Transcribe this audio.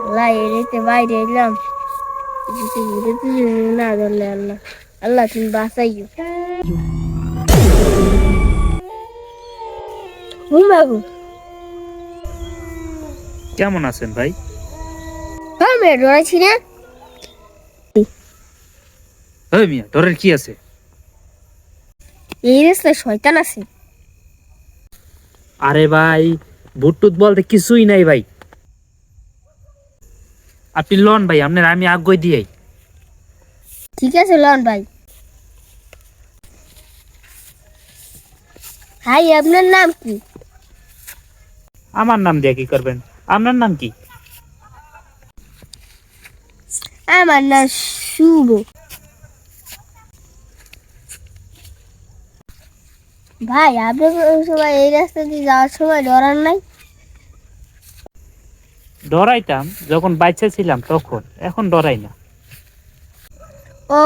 আল্লাহ এড়িতে বাইরে এলাম, কিছু ঘুরে না ধরলে আল্লাহ, আল্লাহ তুমি বাঁচাইও। ঘুমাবো। কেমন আছেন ভাই? হ্যাঁ মেয়ে ডরাইছি না। ওই মিয়া, ডরের কি আছে? এই রাস্তায় শয়তান আছে। আরে ভাই, ভুটটুত বলতে কিছুই নাই ভাই। আপনি লন ভাই, আপনার আমি আগ্রহ দিয়াই। ঠিক আছে লন ভাই। ভাই আপনার নাম কি? আমার নাম দিয়ে কি করবেন? আপনার নাম কি? আমার নাম শুভ। ভাই আপনি সবাই এই রাস্তা দিয়ে যাওয়ার সময় ডরান নাই? ডরাইতাম যখন বাচ্চা ছিলাম তখন, এখন ডরাই না। ও